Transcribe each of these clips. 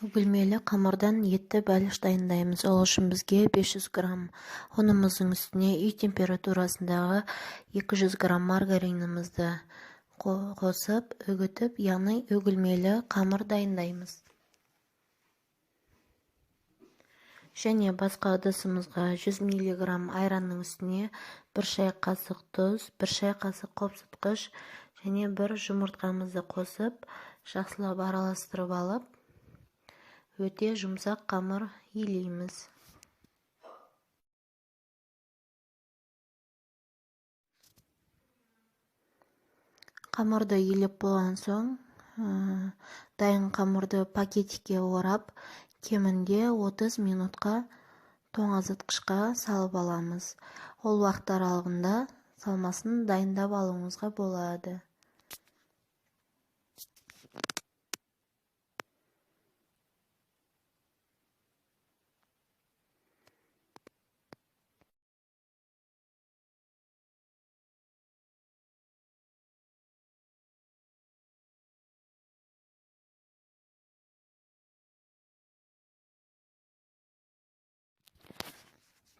Үгілмелі қамырдан етті бәліш дайындаймыз. Ол үшін бізге 500 грамм ұнымыздың үстіне үй температурасындағы 200 грамм маргаринімізді қосып, үгітіп, яғни үгілмелі қамыр дайындаймыз. Және басқа ыдысымызға 100 мг айранның үстіне 1 шай қасық тұз, 1 шай қасық қопсытқыш және 1 жұмыртқамызды қосып, жақсылап араластырып алып, өте жұмсақ қамыр илейміз. Қамырды илеп болған соң, дайын қамырды пакетикке орап, кемінде 30 минутқа тоңазытқышқа салып аламыз. Ол уақыт аралығында салмасын дайындап алуыңызға болады.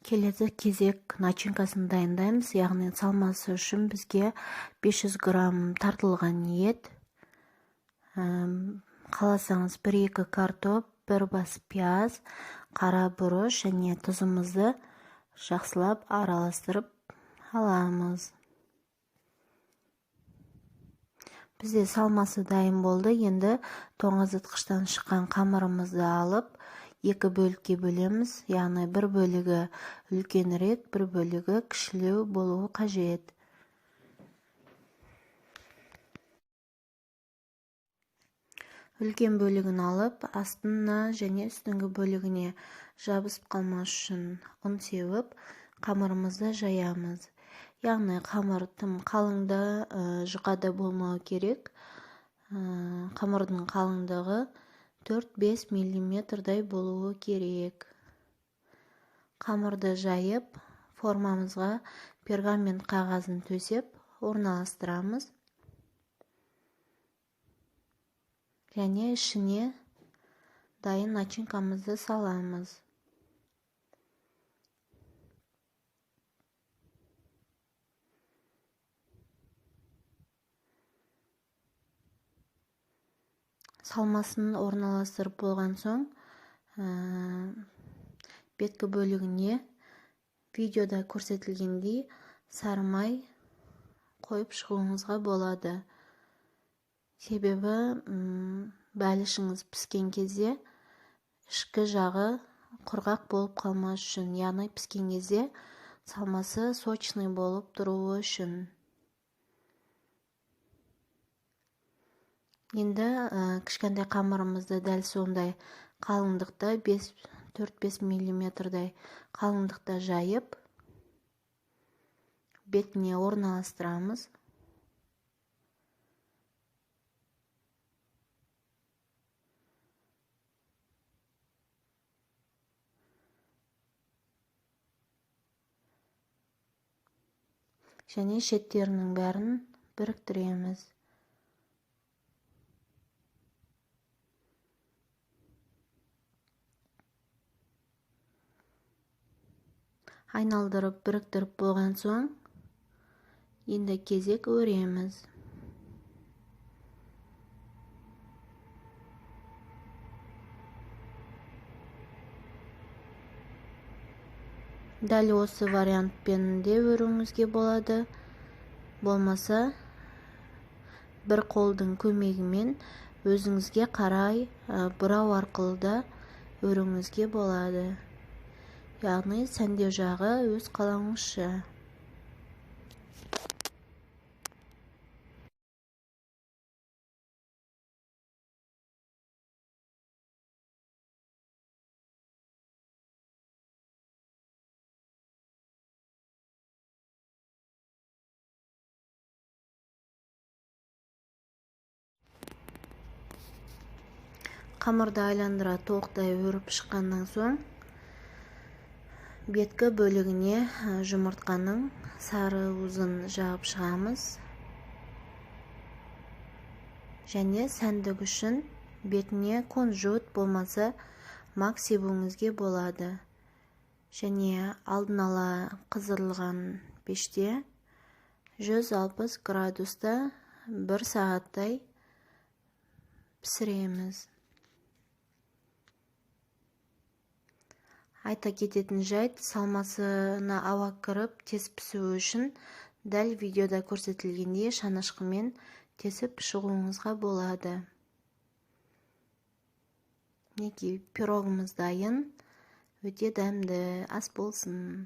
Келесі кезек начинкасын дайындаймыз, яғни салмасы үшін бізге 500 грамм тартылған ет, қаласаңыз 1-2 картоп, 1 бас пияз, қара бұрыш және тұзымызды жақсылап араластырып аламыз. Бізде салмасы дайын болды. Енді тоңазытқыштан шыққан қамырымызды алып, 2 бөлікке бөлеміз, яғни 1 бөлігі үлкенірек, 1 бөлігі кішілеу болуы қажет. Үлкен бөлігін алып, астына және үстіңгі бөлігіне жабысып қалмас үшін ұн сеуіп, қамырымызды жаямыз. Яғни қамыр тым қалыңда, жұқада болмау керек. Қамырдың қалыңдығы 4-5 мм-дай болуы керек. Қамырды жайып, формамызға пергамент қағазын төсеп, орналастырамыз. Және ішіне дайын начинкамызды саламыз. Салмасын орналастырып болған соң, беткі бөлігіне видеода көрсетілгендей сары май қойып шығуыңызға болады. Себебі бәлішіңіз піскен кезде ішкі жағы құрғақ болып қалмас үшін, яғни піскен кезде салмасы сочный болып тұруы үшін. Енді кішкентай қамырымызды дәл сондай қалыңдықта 4-5 мм-дай қалыңдықта жайып, бетіне орналастырамыз. Және шеттерінің бәрін біріктіреміз. Айналдырып, біріктіріп болған соң, енді кезек өреміз. Дәл осы вариантпен де өруіңізге болады. Болмаса, бір қолдың көмегімен өзіңізге қарай бұрау арқылы да өруіңізге болады. Яғни сәндеу жағы өз қалауыңызша. Қамырды айландыра тоқтай өріп шыққаннан соң, беткі бөлігіне жұмыртқаның сары уызын жағып шығамыз. Және сәндік үшін бетіне кунжут болмаса мак себуіңізге болады. Және алдын ала қыздырылған пеште 160 градуста 1 сағаттай пісіреміз. Айта кететін жайт, салмасына ауа кіріп тез пісуі үшін дәл видеода көрсетілгендей шанышқымен тесіп шығуыңызға болады. Мінекей пирогымыз дайын, өте дәмді, ас болсын.